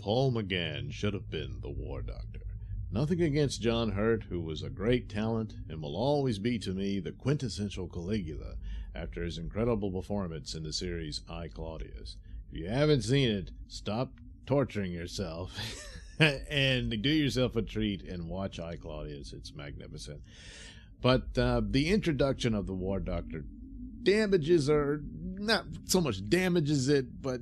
Paul McGann should have been the War Doctor. Nothing against John Hurt, who was a great talent and will always be to me the quintessential Caligula after his incredible performance in the series I, Claudius. If you haven't seen it, stop torturing yourself and do yourself a treat and watch I, Claudius. It's magnificent. But the introduction of the War Doctor damages, or not so much damages it, but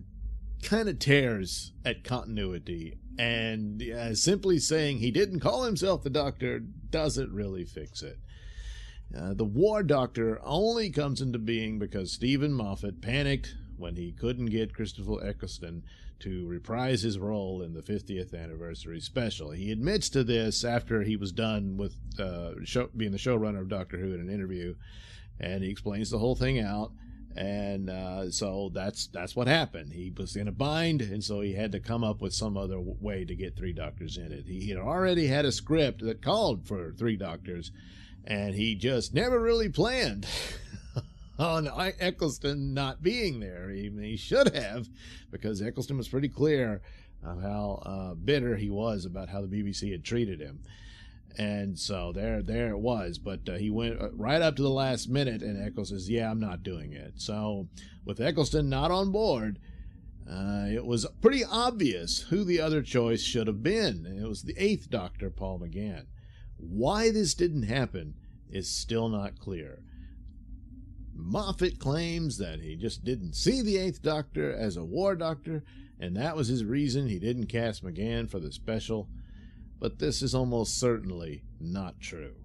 kind of tears at continuity. And simply saying he didn't call himself the Doctor doesn't really fix it. The War Doctor only comes into being because Stephen Moffat panicked when he couldn't get Christopher Eccleston to reprise his role in the 50th anniversary special. He admits to this after he was done with being the showrunner of Doctor Who in an interview, and he explains the whole thing out. And so that's what happened. He was in a bind, and so he had to come up with some other way to get 3 Doctors in it. He had already had a script that called for 3 Doctors, and he just never really planned on Eccleston not being there. He should have, because Eccleston was pretty clear of how bitter he was about how the BBC had treated him. And so there it was. But he went right up to the last minute, and Eccleston says, yeah, I'm not doing it. So with Eccleston not on board, it was pretty obvious who the other choice should have been. And it was the 8th Doctor, Paul McGann. Why this didn't happen is still not clear. Moffat claims that he just didn't see the 8th Doctor as a War Doctor, and that was his reason he didn't cast McGann for the special. But this is almost certainly not true.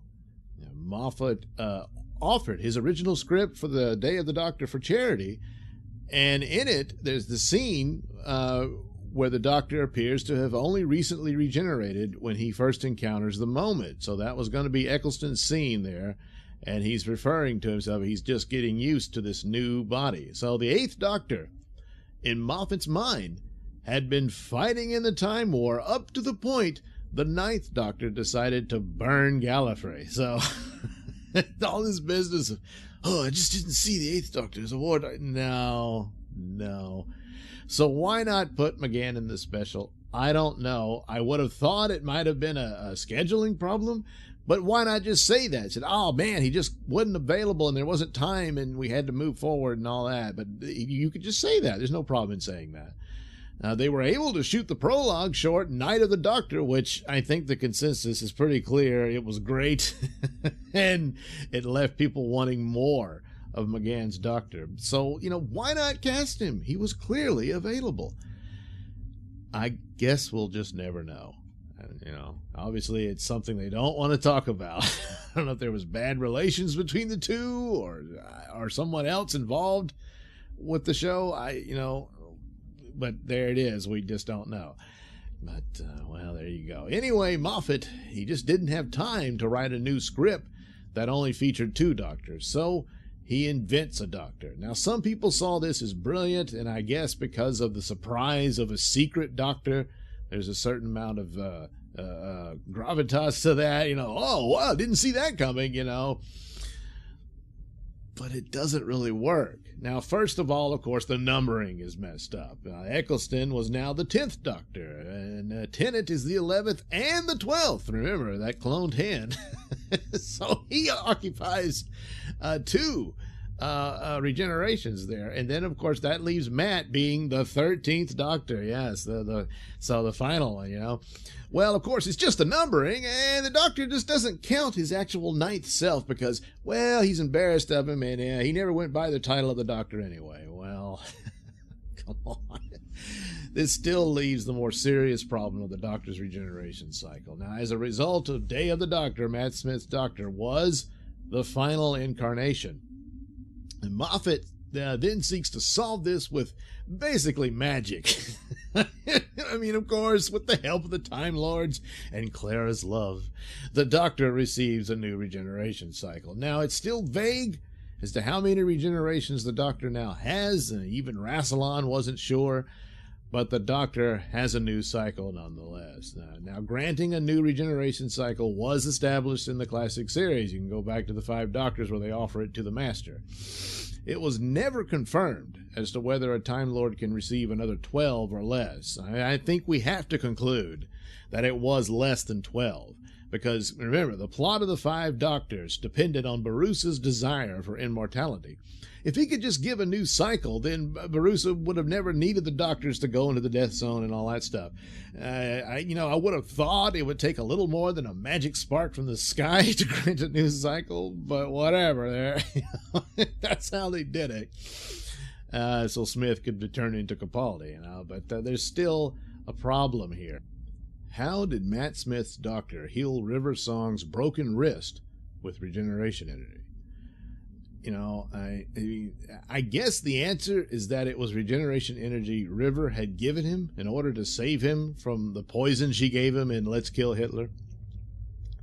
Moffat offered his original script for the Day of the Doctor for charity, and in it there's the scene where the Doctor appears to have only recently regenerated when he first encounters the moment. So that was going to be Eccleston's scene there, and he's referring to himself. He's just getting used to this new body. So the 8th Doctor, in Moffat's mind, had been fighting in the Time War up to the point the 9th Doctor decided to burn Gallifrey. So all this business of, I just didn't see the 8th Doctor as a War Doctor. No. So why not put McGann in the special? I don't know. I would have thought it might have been a scheduling problem, but why not just say that? Said, oh man, he just wasn't available and there wasn't time and we had to move forward and all that. But you could just say that. There's no problem in saying that. They were able to shoot the prologue short, Night of the Doctor, which I think the consensus is pretty clear. It was great, and it left people wanting more of McGann's Doctor. So, why not cast him? He was clearly available. I guess we'll just never know. Obviously it's something they don't want to talk about. I don't know if there was bad relations between the two or someone else involved with the show. But there it is. We just don't know. But, well, there you go. Anyway, Moffat, he just didn't have time to write a new script that only featured 2 Doctors. So he invents a Doctor. Now, some people saw this as brilliant, and I guess because of the surprise of a secret Doctor, there's a certain amount of gravitas to that. Oh, wow, didn't see that coming, But it doesn't really work. Now, first of all, of course, the numbering is messed up. Eccleston was now the 10th Doctor, and Tennant is the 11th and the 12th. Remember, that cloned hen. So he occupies 2 regenerations there. And then, of course, that leaves Matt being the 13th Doctor. Yes, so the final one, Well, of course, it's just the numbering, and the Doctor just doesn't count his actual 9th self because, well, he's embarrassed of him, and he never went by the title of the Doctor anyway. Well, come on. This still leaves the more serious problem of the Doctor's regeneration cycle. Now, as a result of Day of the Doctor, Matt Smith's Doctor was the final incarnation. And Moffat then seeks to solve this with basically magic. I mean, of course, with the help of the Time Lords and Clara's love, the Doctor receives a new regeneration cycle. Now, it's still vague as to how many regenerations the Doctor now has, and even Rassilon wasn't sure, but the Doctor has a new cycle nonetheless. Now, granting a new regeneration cycle was established in the classic series. You can go back to the 5 Doctors where they offer it to the Master. it was never confirmed as to whether a Time Lord can receive another 12 or less. I think we have to conclude that it was less than 12. Because, remember, the plot of the 5 Doctors depended on Barusa's desire for immortality. If he could just give a new cycle, then Barusa would have never needed the Doctors to go into the death zone and all that stuff. I would have thought it would take a little more than a magic spark from the sky to grant a new cycle, but whatever. That's how they did it. So Smith could turn into Capaldi, but there's still a problem here. How did Matt Smith's doctor heal River Song's broken wrist with regeneration energy? I guess the answer is that it was regeneration energy River had given him in order to save him from the poison she gave him in Let's Kill Hitler.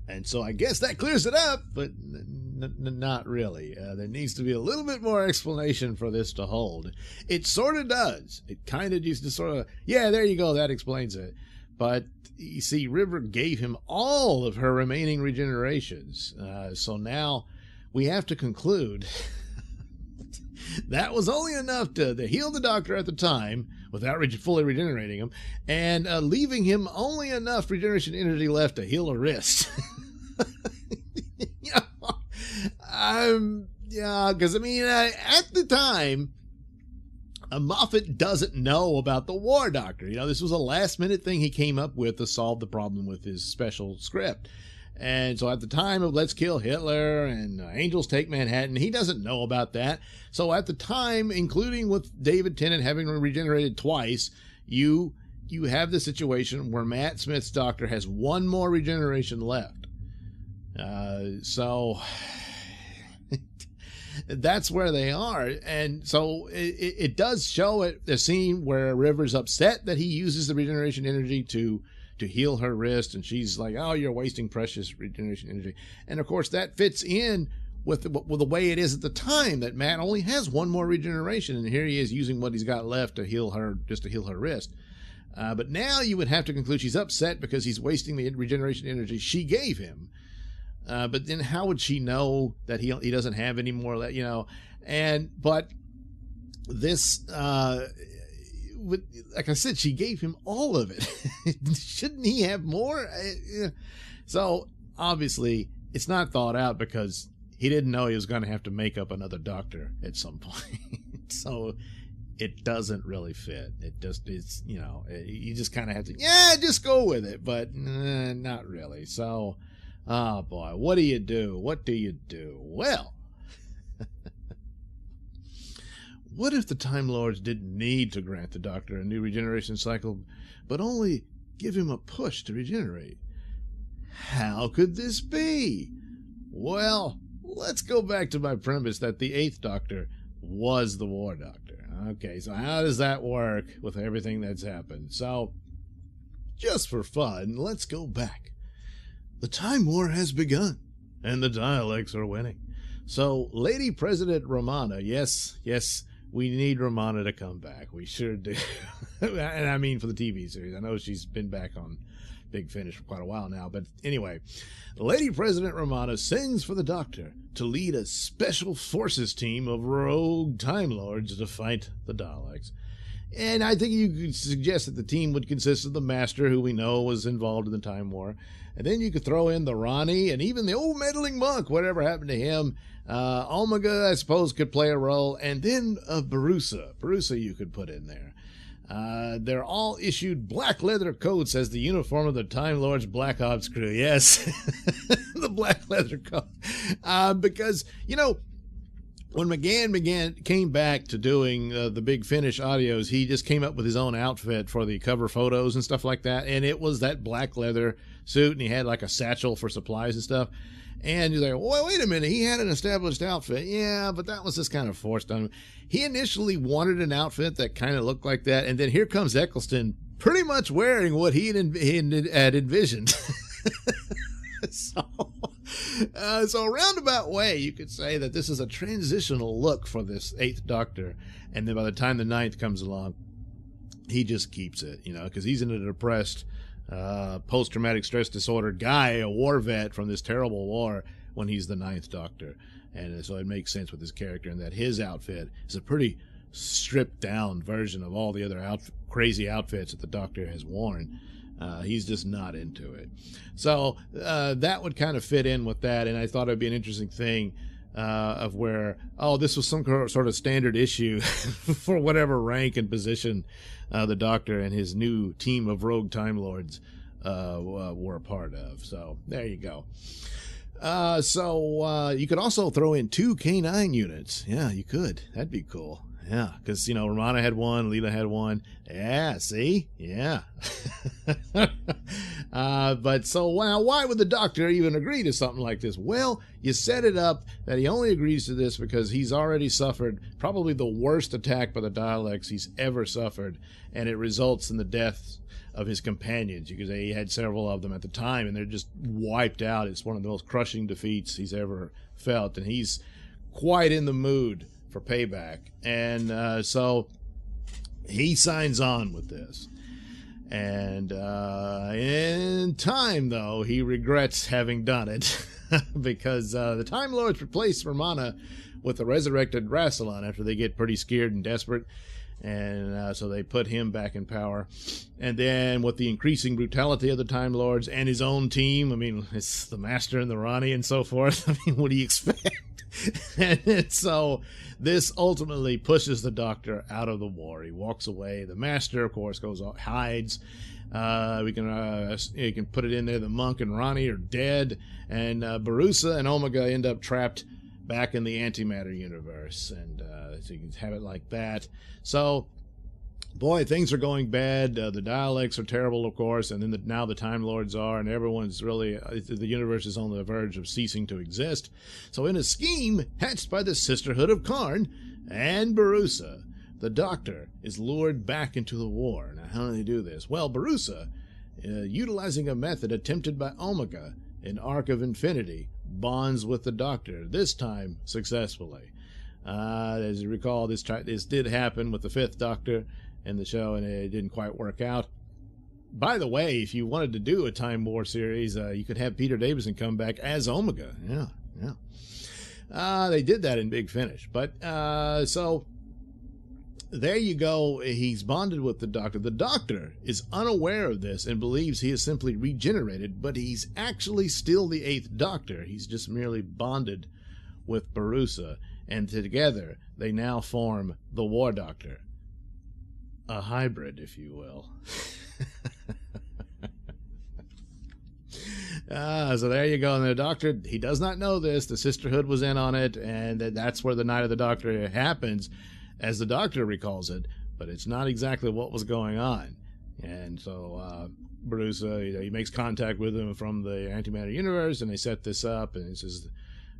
And so I guess that clears it up, but not really. There needs to be a little bit more explanation for this to hold. It sort of does. It kind of used to sort of, yeah, there you go, that explains it. But you see, River gave him all of her remaining regenerations. So now we have to conclude that was only enough to heal the Doctor at the time without fully regenerating him, and leaving him only enough regeneration energy left to heal a wrist. Because at the time, Moffat doesn't know about the War Doctor. This was a last-minute thing he came up with to solve the problem with his special script. And so at the time of Let's Kill Hitler and Angels Take Manhattan, he doesn't know about that. So at the time, including with David Tennant having regenerated twice, you have the situation where Matt Smith's Doctor has one more regeneration left. So that's where they are. And so it does show a scene where River's upset that he uses the regeneration energy to heal her wrist, and she's like, oh, you're wasting precious regeneration energy. And of course that fits in with the way it is at the time, that Matt only has one more regeneration, and here he is using what he's got left to heal her wrist. But now you would have to conclude she's upset because he's wasting the regeneration energy she gave him. But then how would she know that he doesn't have any more, but this, like I said, she gave him all of it. Shouldn't he have more? So obviously it's not thought out because he didn't know he was going to have to make up another Doctor at some point. So it doesn't really fit. It's you just kind of have to, just go with it, but not really. So, oh boy, what do you do? What do you do? Well, what if the Time Lords didn't need to grant the Doctor a new regeneration cycle, but only give him a push to regenerate? How could this be? Well, let's go back to my premise that the 8th Doctor was the War Doctor. Okay, so how does that work with everything that's happened? So, just for fun, let's go back. The Time War has begun, and the Daleks are winning. So, Lady President Romana, yes, we need Romana to come back. We sure do. And I mean for the TV series. I know she's been back on Big Finish for quite a while now. But anyway, Lady President Romana sends for the Doctor to lead a special forces team of rogue Time Lords to fight the Daleks. And I think you could suggest that the team would consist of the Master, who we know was involved in the Time War. And then you could throw in the Ronnie and even the old meddling monk, whatever happened to him. Omega, I suppose, could play a role. And then Barusa. Barusa you could put in there. They're all issued black leather coats as the uniform of the Time Lord's Black Ops crew. Yes, the black leather coat. Because, when McGann came back to doing the Big Finish audios, he just came up with his own outfit for the cover photos and stuff like that. And it was that black leather suit, and he had like a satchel for supplies and stuff. And you're like, well, wait a minute, he had an established outfit. Yeah, but that was just kind of forced on him. He initially wanted an outfit that kind of looked like that. And then here comes Eccleston pretty much wearing what he had envisioned. So a roundabout way, you could say that this is a transitional look for this 8th Doctor. And then by the time the 9th comes along, he just keeps it, because he's in a depressed, post-traumatic stress disorder guy, a war vet from this terrible war, when he's the 9th Doctor. And so it makes sense with his character in that his outfit is a pretty stripped down version of all the other crazy outfits that the Doctor has worn. He's just not into it. So that would kind of fit in with that, and I thought it would be an interesting thing of where, this was some sort of standard issue for whatever rank and position the Doctor and his new team of rogue Time Lords were a part of. So there you go. So you could also throw in 2 K9 units. Yeah, you could. That'd be cool. Yeah, because, Romana had one, Leela had one. Yeah, see? Yeah. But so why would the Doctor even agree to something like this? Well, you set it up that he only agrees to this because he's already suffered probably the worst attack by the Daleks he's ever suffered, and it results in the deaths of his companions. You could say he had several of them at the time, and they're just wiped out. It's one of the most crushing defeats he's ever felt, and he's quite in the mood for payback. And so he signs on with this. And in time, though, he regrets having done it because the Time Lords replace Romana with the resurrected Rassilon after they get pretty scared and desperate. And so they put him back in power. And then with the increasing brutality of the Time Lords and his own team, I mean, it's the Master and the Ronnie and so forth. I mean, what do you expect? And so this ultimately pushes the Doctor out of the war. He walks away. The Master, of course, hides. You can put it in there. The Monk and Ronnie are dead, and Barusa and Omega end up trapped back in the antimatter universe, and so you can have it like that. So, boy, things are going bad. The Daleks are terrible, of course, and then now the Time Lords are, and everyone's really, the universe is on the verge of ceasing to exist. So in a scheme hatched by the Sisterhood of Karn and Barusa, the Doctor is lured back into the war. Now, how do they do this? Well, Barusa, utilizing a method attempted by Omega in Arc of Infinity, bonds with the Doctor, this time successfully. As you recall, this did happen with the 5th Doctor in the show, and it didn't quite work out. By the way, if you wanted to do a Time War series, you could have Peter Davison come back as Omega. Yeah. They did that in Big Finish. But so there you go. He's bonded with the Doctor. The Doctor is unaware of this and believes he is simply regenerated, but he's actually still the 8th Doctor. He's just merely bonded with Barusa, and together they now form the War Doctor. A hybrid, if you will. So there you go. And the Doctor, he does not know this. The Sisterhood was in on it, and that's where the Night of the Doctor happens, as the Doctor recalls it, but it's not exactly what was going on. And so Barusa, he makes contact with him from the antimatter universe, and they set this up, and it says,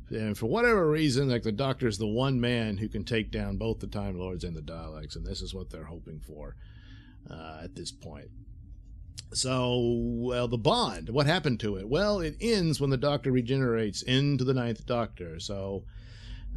and for whatever reason, like, the Doctor's the one man who can take down both the Time Lords and the Daleks, and this is what they're hoping for at this point. So, well, the bond, what happened to it? Well, it ends when the Doctor regenerates into the 9th Doctor. So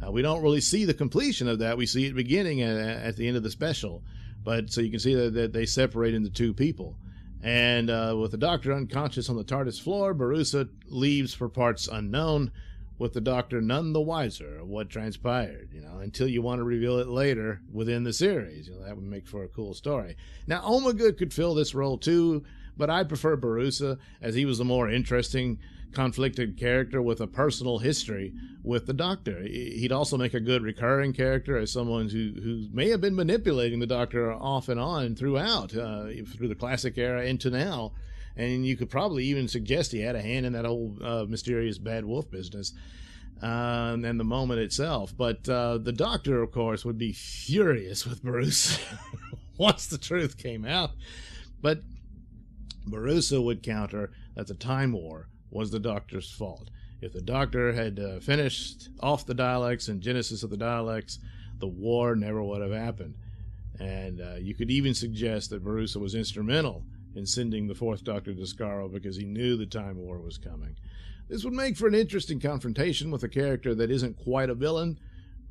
we don't really see the completion of that. We see it beginning at the end of the special. But so you can see that they separate into 2 people. And with the Doctor unconscious on the TARDIS floor, Barusa leaves for parts unknown, with the Doctor none the wiser of what transpired, until you want to reveal it later within the series. That would make for a cool story. Now, Omega could fill this role too, but I prefer Barusa, as he was a more interesting, conflicted character with a personal history with the Doctor. He'd also make a good recurring character as someone who may have been manipulating the Doctor off and on throughout, through the classic era into now. And you could probably even suggest he had a hand in that whole mysterious bad wolf business and the moment itself. But the Doctor, of course, would be furious with Barusa once the truth came out. But Barusa would counter that the Time War was the Doctor's fault. If the Doctor had finished off the Daleks and Genesis of the Daleks, the war never would have happened. And you could even suggest that Barusa was instrumental in sending the 4th Doctor to Skaro because he knew the Time War was coming. This would make for an interesting confrontation with a character that isn't quite a villain,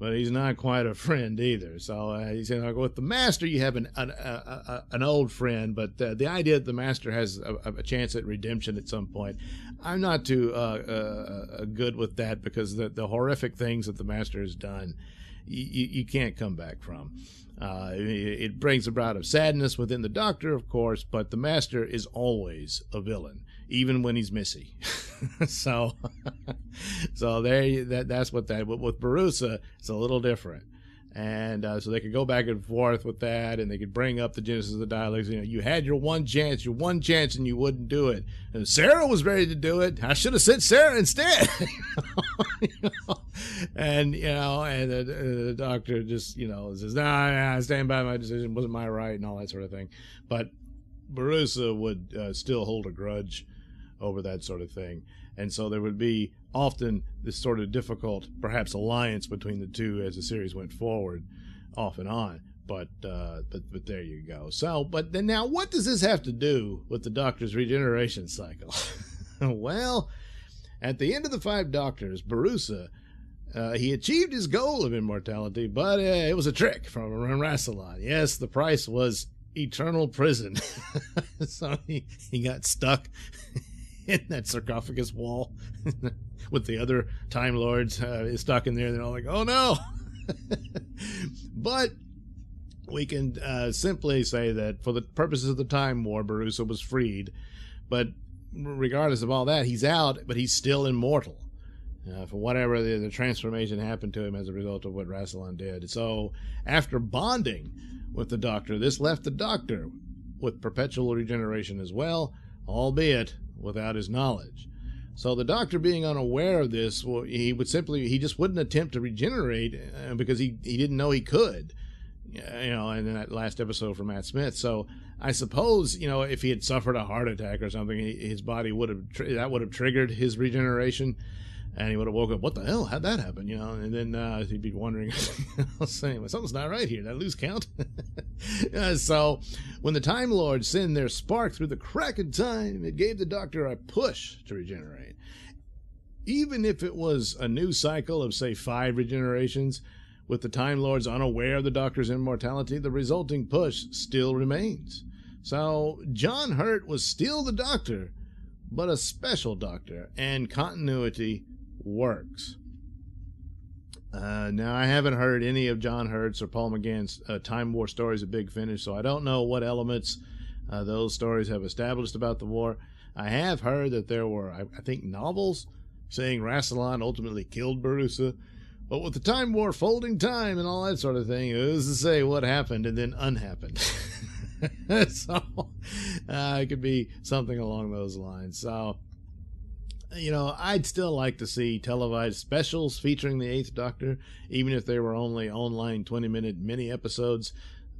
but he's not quite a friend either. So he said, with the Master, you have an old friend, but the idea that the Master has a chance at redemption at some point, I'm not too good with that, because the horrific things that the Master has done, you can't come back from. It brings about a sadness within the Doctor, of course, but the Master is always a villain, even when he's Missy. so that's what that. But with Barusa, it's a little different, and so they could go back and forth with that, and they could bring up the genesis of the dialects. You had your one chance, and you wouldn't do it. And Sarah was ready to do it. I should have said Sarah instead. And the Doctor just says, "Nah, I stand by my decision. Wasn't my right," and all that sort of thing. But Barusa would still hold a grudge over that sort of thing, and so there would be often this sort of difficult, perhaps, alliance between the two as the series went forward, off and on. But there you go. So, but then now, what does this have to do with the Doctor's regeneration cycle? Well, at the end of the 5 Doctors, Barusa, he achieved his goal of immortality, but it was a trick from Rassilon. Yes, the price was eternal prison. So he got stuck in that sarcophagus wall with the other Time Lords stuck in there. They're all like, "Oh no!" But we can simply say that for the purposes of the Time War, Barusa was freed. But regardless of all that, he's out, but he's still immortal. For whatever the transformation happened to him as a result of what Rassilon did. So after bonding with the Doctor, this left the Doctor with perpetual regeneration as well, albeit without his knowledge. So the Doctor, being unaware of this, he just wouldn't attempt to regenerate because he didn't know he could. In that last episode from Matt Smith. So I suppose, if he had suffered a heart attack or something, his body would have triggered his regeneration, and he would have woke up. What the hell? How'd that happen? And then he'd be wondering, saying, something's not right here. Did I lose count? So when the Time Lords send their spark through the crack in time, it gave the Doctor a push to regenerate. Even if it was a new cycle of, say, 5 regenerations, with the Time Lords unaware of the Doctor's immortality, the resulting push still remains. So John Hurt was still the Doctor, but a special Doctor, and continuity works. Now, I haven't heard any of John Hurt's or Paul McGann's Time War stories of Big Finish, so I don't know what elements those stories have established about the war. I have heard that there were, I think, novels saying Rassilon ultimately killed Barusa, but with the Time War folding time and all that sort of thing, it was to say what happened and then unhappened. So it could be something along those lines. So, I'd still like to see televised specials featuring the 8th Doctor, even if they were only online 20-minute mini episodes.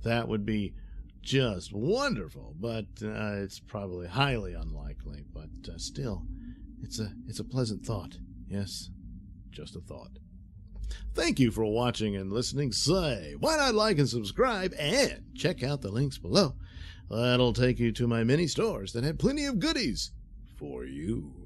That would be just wonderful, but it's probably highly unlikely. But still, it's a pleasant thought. Yes, just a thought. Thank you for watching and listening. Say, why not like and subscribe, and check out the links below. That'll take you to my mini stores that have plenty of goodies for you.